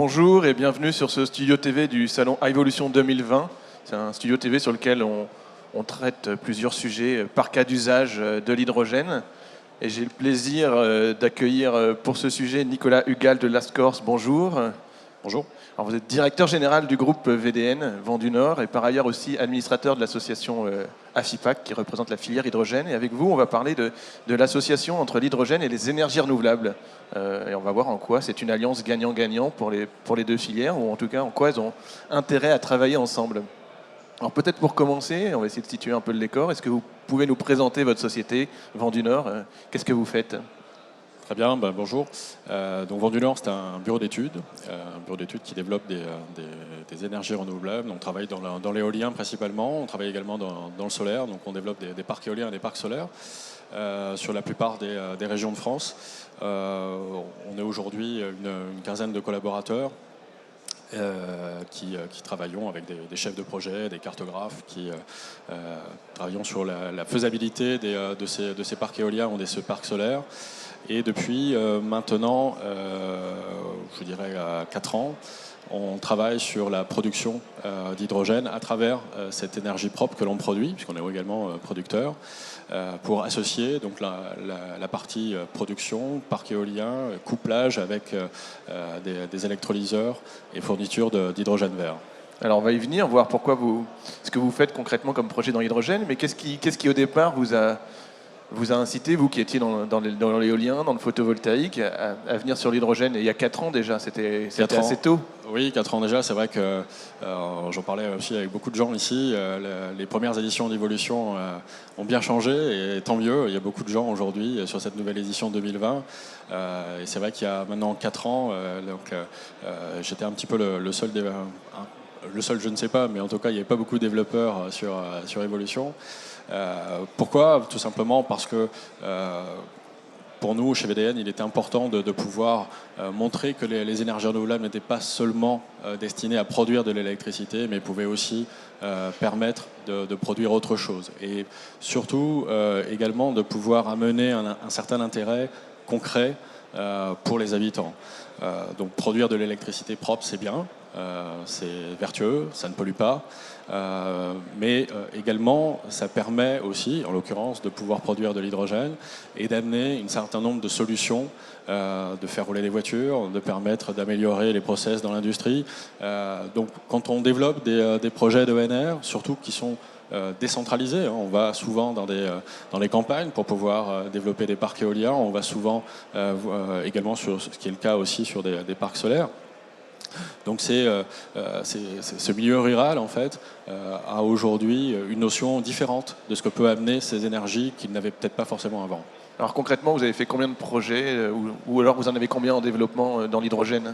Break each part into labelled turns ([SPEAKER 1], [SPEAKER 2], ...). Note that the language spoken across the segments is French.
[SPEAKER 1] Bonjour et bienvenue sur ce studio TV du salon iVolution 2020. C'est un studio TV sur lequel on traite plusieurs sujets par cas d'usage de l'hydrogène. Et j'ai le plaisir d'accueillir pour ce sujet Nicolas Hugal de Lascorse. Bonjour.
[SPEAKER 2] Bonjour.
[SPEAKER 1] Alors vous êtes directeur général du groupe VDN, Vent du Nord, et par ailleurs aussi administrateur de l'association AFIPAC qui représente la filière hydrogène. Et avec vous, on va parler de l'association entre l'hydrogène et les énergies renouvelables. Et on va voir en quoi c'est une alliance gagnant-gagnant pour les deux filières, ou en tout cas en quoi elles ont intérêt à travailler ensemble. Alors peut-être pour commencer, on va essayer de situer un peu le décor. Est-ce que vous pouvez nous présenter votre société, Vent du Nord? Qu'est-ce que vous faites?
[SPEAKER 2] Très bien, bonjour. Donc Vent du Nord, c'est un bureau d'études qui développe des énergies renouvelables. On travaille dans l'éolien principalement, on travaille également dans le solaire, donc on développe des parcs éoliens et des parcs solaires sur la plupart des régions de France. On est aujourd'hui une quinzaine de collaborateurs qui travaillons avec des chefs de projet, des cartographes, qui travaillons sur la faisabilité de ces parcs éoliens ou de ces parcs solaires. Et depuis maintenant, je dirais 4 ans, on travaille sur la production d'hydrogène à travers cette énergie propre que l'on produit, puisqu'on est également producteur, pour associer donc la partie production, parc éolien, couplage avec des électrolyseurs et fourniture d'hydrogène vert.
[SPEAKER 1] Alors on va y venir, voir ce que vous faites concrètement comme projet dans l'hydrogène, mais qu'est-ce qui au départ vous a incité, vous qui étiez dans l'éolien, dans le photovoltaïque, à venir sur l'hydrogène? Et il y a 4 ans déjà, c'était assez tôt.
[SPEAKER 2] Oui, 4 ans déjà, c'est vrai que j'en parlais aussi avec beaucoup de gens ici. Les premières éditions d'Evolution ont bien changé, et tant mieux. Il y a beaucoup de gens aujourd'hui sur cette nouvelle édition 2020. Et c'est vrai qu'il y a maintenant 4 ans, j'étais un petit peu le seul le seul, je ne sais pas, mais en tout cas, il n'y avait pas beaucoup de développeurs sur Evolution. Pourquoi? Tout simplement parce que pour nous, chez VDN, il était important de pouvoir montrer que les énergies renouvelables n'étaient pas seulement destinées à produire de l'électricité, mais pouvaient aussi permettre de produire autre chose. Et surtout, également, de pouvoir amener un certain intérêt concret pour les habitants. Donc produire de l'électricité propre, c'est bien, c'est vertueux, ça ne pollue pas, mais également ça permet aussi, en l'occurrence, de pouvoir produire de l'hydrogène et d'amener un certain nombre de solutions, de faire rouler les voitures, de permettre d'améliorer les process dans l'industrie. Donc quand on développe des projets d'ENR, surtout qui sont décentralisés, on va souvent dans les campagnes pour pouvoir développer des parcs éoliens, on va souvent également, sur ce qui est le cas aussi, sur des parcs solaires. Donc ce milieu rural, en fait, a aujourd'hui une notion différente de ce que peut amener ces énergies qu'il n'avait peut-être pas forcément avant.
[SPEAKER 1] Alors concrètement, vous avez fait combien de projets, ou alors vous en avez combien en développement dans l'hydrogène?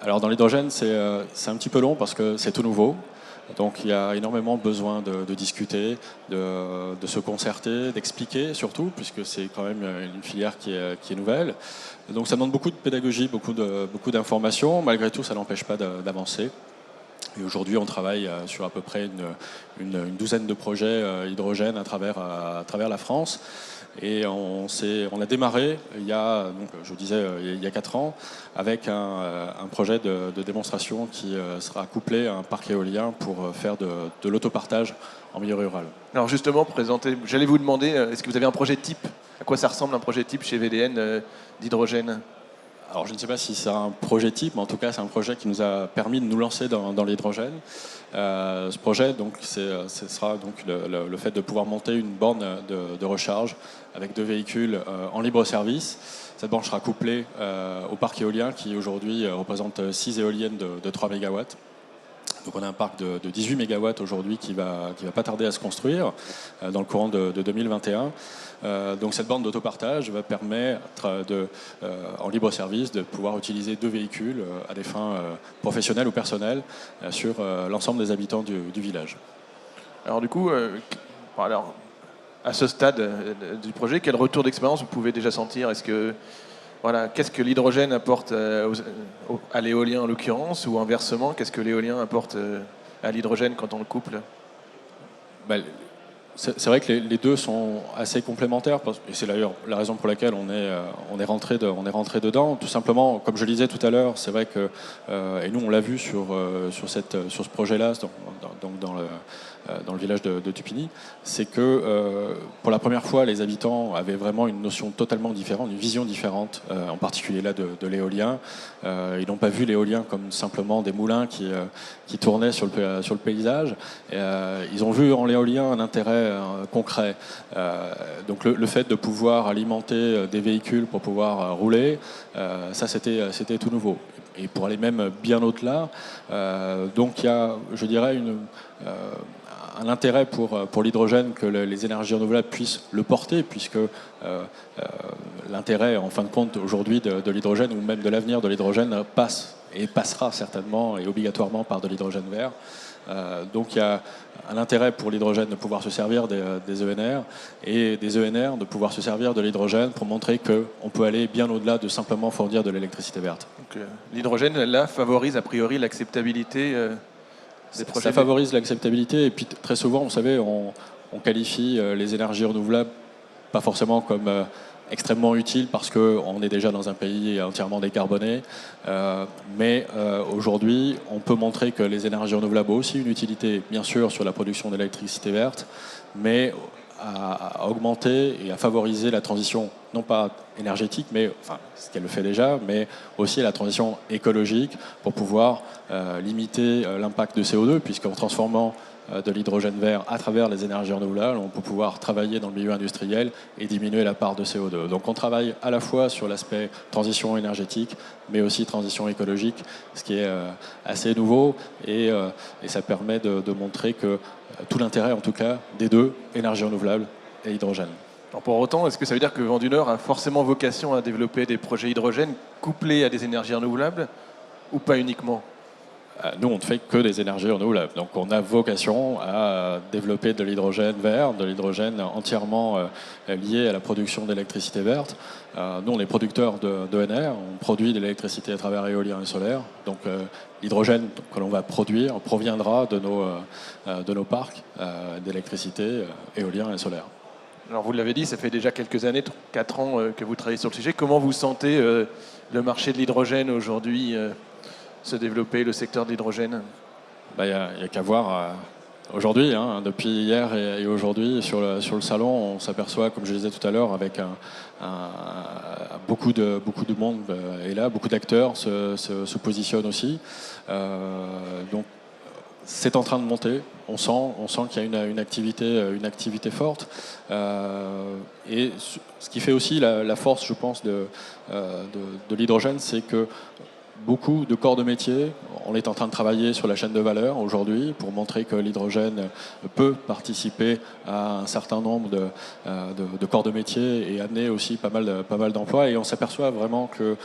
[SPEAKER 2] Alors dans l'hydrogène, c'est un petit peu long parce que c'est tout nouveau. Donc il y a énormément besoin de discuter, de se concerter, d'expliquer surtout, puisque c'est quand même une filière qui est nouvelle. Donc ça demande beaucoup de pédagogie, beaucoup d'informations. Malgré tout, ça n'empêche pas d'avancer. Et aujourd'hui, on travaille sur à peu près une douzaine de projets hydrogène à travers la France. Et on a démarré il y a 4 ans avec un projet de démonstration qui sera couplé à un parc éolien pour faire de l'autopartage en milieu rural.
[SPEAKER 1] Alors justement, j'allais vous demander, est-ce que vous avez un projet type? À quoi ça ressemble un projet type chez VDN d'hydrogène?
[SPEAKER 2] Alors je ne sais pas si c'est un projet type, mais en tout cas c'est un projet qui nous a permis de nous lancer dans l'hydrogène. Ce projet, donc, ce sera donc le fait de pouvoir monter une borne de recharge avec 2 véhicules en libre service. Cette borne sera couplée au parc éolien qui aujourd'hui représente 6 éoliennes de 3 MW. Donc on a un parc de 18 MW aujourd'hui qui va pas tarder à se construire dans le courant de 2021. Donc cette borne d'autopartage va permettre en libre service de pouvoir utiliser 2 véhicules à des fins professionnelles ou personnelles sur l'ensemble des habitants du village.
[SPEAKER 1] Alors du coup, à ce stade du projet, quel retour d'expérience vous pouvez déjà sentir? Qu'est-ce que l'hydrogène apporte à l'éolien en l'occurrence, ou inversement, qu'est-ce que l'éolien apporte à l'hydrogène quand on le couple?
[SPEAKER 2] c'est vrai que les deux sont assez complémentaires, et c'est d'ailleurs la raison pour laquelle on est rentré dedans. Tout simplement, comme je le disais tout à l'heure, c'est vrai que, et nous on l'a vu sur ce projet-là, dans le village de Tupini, c'est que pour la première fois, les habitants avaient vraiment une notion totalement différente, une vision différente, en particulier là de l'éolien. Ils n'ont pas vu l'éolien comme simplement des moulins qui tournaient sur le paysage. Ils ont vu en l'éolien un intérêt concret. Donc le fait de pouvoir alimenter des véhicules pour pouvoir rouler, ça c'était tout nouveau. Et pour aller même bien au-delà, donc il y a, je dirais, un intérêt pour l'hydrogène que les énergies renouvelables puissent le porter, puisque l'intérêt, en fin de compte, aujourd'hui de l'hydrogène, ou même de l'avenir de l'hydrogène, passe et passera certainement et obligatoirement par de l'hydrogène vert. Donc il y a un intérêt pour l'hydrogène de pouvoir se servir des ENR, et des ENR de pouvoir se servir de l'hydrogène pour montrer qu'on peut aller bien au-delà de simplement fournir de l'électricité verte.
[SPEAKER 1] Donc l'hydrogène, là, favorise a priori l'acceptabilité des projets.
[SPEAKER 2] Ça favorise l'acceptabilité, et puis très souvent, vous savez, on qualifie les énergies renouvelables pas forcément comme extrêmement utile parce qu'on est déjà dans un pays entièrement décarboné. Mais aujourd'hui, on peut montrer que les énergies renouvelables ont aussi une utilité, bien sûr, sur la production d'électricité verte, mais à augmenter et à favoriser la transition, non pas énergétique, mais enfin, ce qu'elle le fait déjà, mais aussi la transition écologique pour pouvoir limiter l'impact de CO2, puisqu'en transformant de l'hydrogène vert à travers les énergies renouvelables, on peut pouvoir travailler dans le milieu industriel et diminuer la part de CO2. Donc on travaille à la fois sur l'aspect transition énergétique, mais aussi transition écologique, ce qui est assez nouveau, et ça permet de montrer que tout l'intérêt, en tout cas, des deux, énergie renouvelable et hydrogène.
[SPEAKER 1] Alors pour autant, est-ce que ça veut dire que Vent du Nord a forcément vocation à développer des projets hydrogène couplés à des énergies renouvelables, ou pas uniquement ?
[SPEAKER 2] Nous, on ne fait que des énergies renouvelables. Donc, on a vocation à développer de l'hydrogène vert, de l'hydrogène entièrement lié à la production d'électricité verte. Nous, on est producteurs d'ENR. On produit de l'électricité à travers éolien et solaire. Donc, l'hydrogène que l'on va produire proviendra de nos parcs d'électricité éolien et solaire.
[SPEAKER 1] Alors, vous l'avez dit, ça fait déjà quelques années, 4 ans que vous travaillez sur le sujet. Comment vous sentez le marché de l'hydrogène aujourd'hui se développer, le secteur de l'hydrogène ?
[SPEAKER 2] Il n'y a qu'à voir aujourd'hui, depuis hier et aujourd'hui, sur le salon, on s'aperçoit, comme je le disais tout à l'heure, avec beaucoup de monde est là, beaucoup d'acteurs se positionnent aussi. Donc c'est en train de monter, on sent qu'il y a une activité forte. Et ce qui fait aussi la force, je pense, de l'hydrogène, c'est que beaucoup de corps de métier, on est en train de travailler sur la chaîne de valeur aujourd'hui pour montrer que l'hydrogène peut participer à un certain nombre de corps de métier et amener aussi pas mal d'emplois. Et on s'aperçoit vraiment que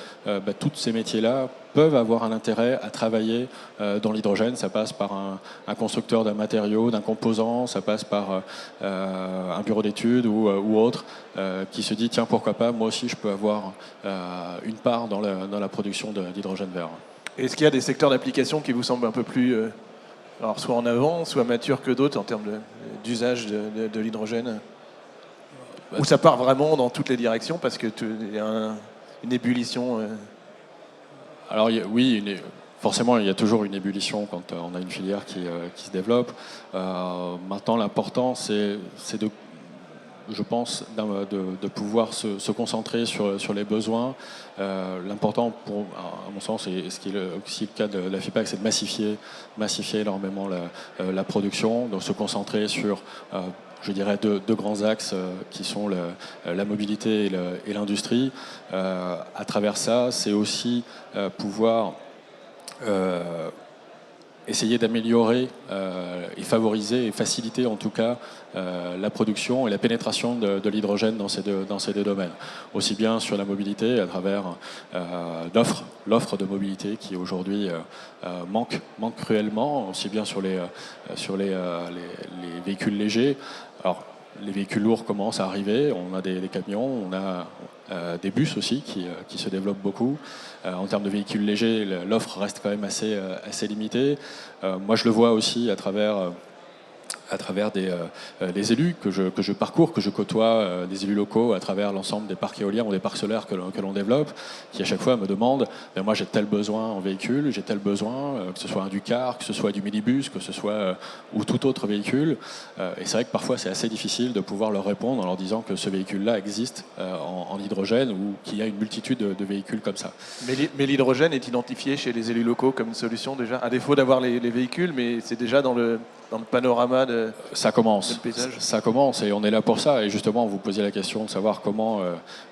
[SPEAKER 2] tous ces métiers-là peuvent avoir un intérêt à travailler dans l'hydrogène. Ça passe par un constructeur d'un matériau, d'un composant, ça passe par un bureau d'études ou autre qui se dit tiens, pourquoi pas, moi aussi je peux avoir une part dans la production d'hydrogène vert.
[SPEAKER 1] Est-ce qu'il y a des secteurs d'application qui vous semblent un peu plus alors soit en avant, soit matures que d'autres en termes d'usage de l'hydrogène ? Ou ça part vraiment dans toutes les directions parce qu'il y a une ébullition
[SPEAKER 2] Alors oui, forcément il y a toujours une ébullition quand on a une filière qui se développe. Maintenant l'important c'est je pense de pouvoir se concentrer sur les besoins. L'important, à mon sens, et ce qui est aussi le cas de la FIPAC, c'est de massifier énormément la production, donc se concentrer sur, je dirais, deux grands axes qui sont la mobilité et l'industrie. À travers ça, c'est aussi pouvoir essayer d'améliorer et favoriser et faciliter en tout cas la production et la pénétration de l'hydrogène dans ces deux domaines. Aussi bien sur la mobilité à travers l'offre de mobilité qui aujourd'hui manque cruellement, aussi bien sur les véhicules légers. Alors, les véhicules lourds commencent à arriver, on a des camions, on a des bus aussi qui se développent beaucoup. En termes de véhicules légers, l'offre reste quand même assez limitée. Moi, je le vois aussi à travers à travers des élus que je parcours, que je côtoie, des élus locaux à travers l'ensemble des parcs éoliens ou des parcs solaires que l'on développe, qui à chaque fois me demandent moi j'ai tel besoin en véhicule, j'ai tel besoin, que ce soit un Ducar, que ce soit du minibus, que ce soit ou tout autre véhicule. Et c'est vrai que parfois c'est assez difficile de pouvoir leur répondre en leur disant que ce véhicule-là existe en hydrogène ou qu'il y a une multitude de véhicules comme ça.
[SPEAKER 1] Mais l'hydrogène est identifié chez les élus locaux comme une solution déjà, à défaut d'avoir les véhicules, mais c'est déjà dans le panorama de
[SPEAKER 2] ça commence.
[SPEAKER 1] le paysage.
[SPEAKER 2] Ça commence et on est là pour ça. Et justement, vous posiez la question de savoir comment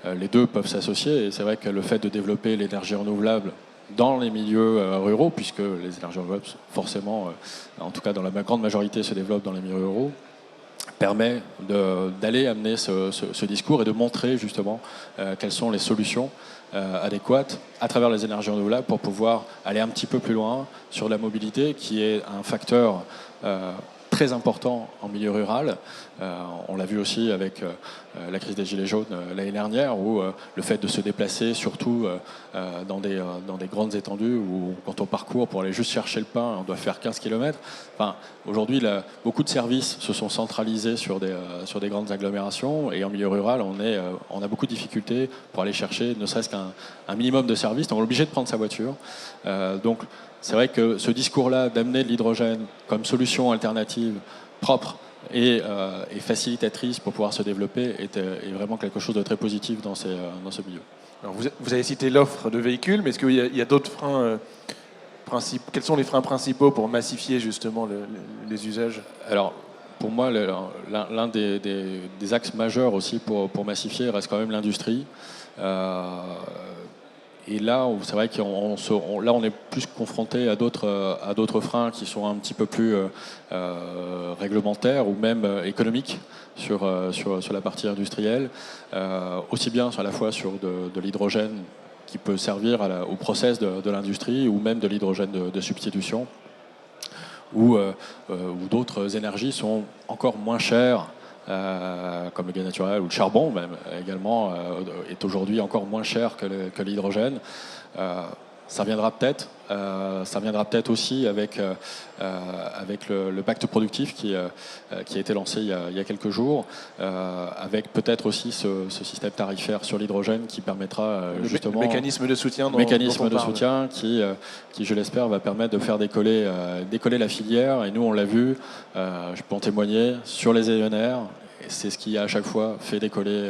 [SPEAKER 2] les deux peuvent s'associer. Et c'est vrai que le fait de développer l'énergie renouvelable dans les milieux ruraux, puisque les énergies renouvelables, forcément, en tout cas dans la grande majorité, se développent dans les milieux ruraux, permet d'aller amener ce discours et de montrer justement quelles sont les solutions adéquates à travers les énergies renouvelables pour pouvoir aller un petit peu plus loin sur la mobilité qui est un facteur très important en milieu rural. On l'a vu aussi avec la crise des Gilets jaunes l'année dernière, où le fait de se déplacer, surtout dans des grandes étendues, où quand on parcourt pour aller juste chercher le pain, on doit faire 15 km. Enfin, aujourd'hui, beaucoup de services se sont centralisés sur des grandes agglomérations, et en milieu rural, on a beaucoup de difficultés pour aller chercher ne serait-ce qu'un minimum de services. Donc on est obligé de prendre sa voiture. Donc c'est vrai que ce discours-là d'amener de l'hydrogène comme solution alternative propre et facilitatrice pour pouvoir se développer est vraiment quelque chose de très positif dans ce milieu.
[SPEAKER 1] Alors vous avez cité l'offre de véhicules, mais est-ce qu'il y a d'autres freins principaux? Quels sont les freins principaux pour massifier justement les usages?
[SPEAKER 2] Alors, pour moi, l'un des axes majeurs aussi pour massifier reste quand même l'industrie. Et là, c'est vrai qu'on on est plus confronté à d'autres freins qui sont un petit peu plus réglementaires ou même économiques sur la partie industrielle, aussi bien à la fois sur de l'hydrogène qui peut servir au process de l'industrie ou même de l'hydrogène de substitution, où d'autres énergies sont encore moins chères. Comme le gaz naturel ou le charbon même également est aujourd'hui encore moins cher que l'hydrogène. Ça viendra peut-être aussi avec le pacte productif qui a été lancé il y a quelques jours, avec peut-être aussi ce système tarifaire sur l'hydrogène qui permettra justement
[SPEAKER 1] le mécanisme de soutien
[SPEAKER 2] qui je l'espère va permettre de faire décoller la filière. Et nous on l'a vu, je peux en témoigner sur les ENR. C'est ce qui a à chaque fois fait décoller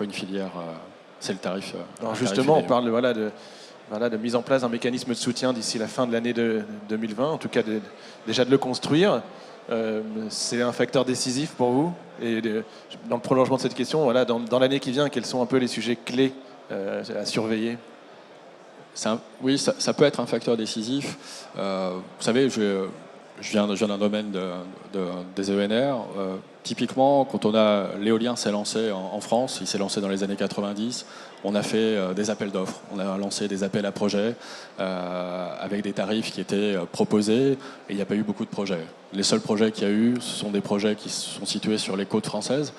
[SPEAKER 2] une filière, c'est le tarif.
[SPEAKER 1] Alors justement, on parle de mise en place d'un mécanisme de soutien d'ici la fin de l'année 2020, en tout cas déjà de le construire. C'est un facteur décisif pour vous. Et dans le prolongement de cette question, dans l'année qui vient, quels sont un peu les sujets clés à surveiller?
[SPEAKER 2] Oui, ça peut être un facteur décisif. Vous savez, je viens d'un domaine des ENR. Typiquement, quand l'éolien s'est lancé en France, il s'est lancé dans les années 90, on a fait des appels d'offres, on a lancé des appels à projets avec des tarifs qui étaient proposés, et il n'y a pas eu beaucoup de projets. Les seuls projets qu'il y a eu, ce sont des projets qui sont situés sur les côtes françaises,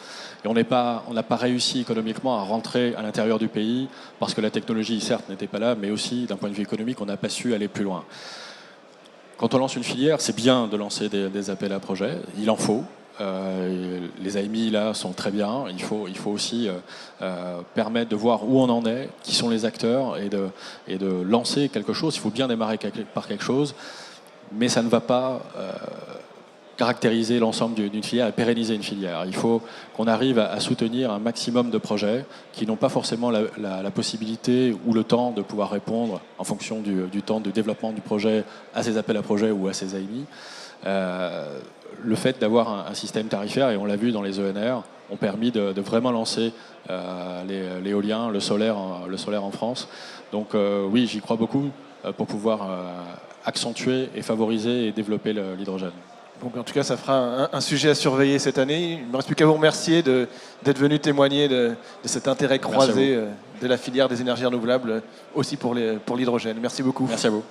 [SPEAKER 2] et on n'a pas réussi économiquement à rentrer à l'intérieur du pays, parce que la technologie, certes, n'était pas là, mais aussi, d'un point de vue économique, on n'a pas su aller plus loin. Quand on lance une filière, c'est bien de lancer des appels à projets, il en faut. Les AMI là sont très bien. Il faut aussi permettre de voir où on en est, qui sont les acteurs et de lancer quelque chose. Il faut bien démarrer par quelque chose, mais ça ne va pas caractériser l'ensemble d'une filière et pérenniser une filière. Il faut qu'on arrive à soutenir un maximum de projets qui n'ont pas forcément la possibilité ou le temps de pouvoir répondre en fonction du temps de développement du projet à ces appels à projets ou à ces AMI. Le fait d'avoir un système tarifaire, et on l'a vu dans les ENR, ont permis de vraiment lancer l'éolien, le solaire en France. Donc oui, j'y crois beaucoup pour pouvoir accentuer et favoriser et développer l'hydrogène.
[SPEAKER 1] Donc, en tout cas, ça fera un sujet à surveiller cette année. Il ne me reste plus qu'à vous remercier d'être venu témoigner de cet intérêt croisé de la filière des énergies renouvelables, aussi pour l'hydrogène. Merci beaucoup.
[SPEAKER 2] Merci à vous.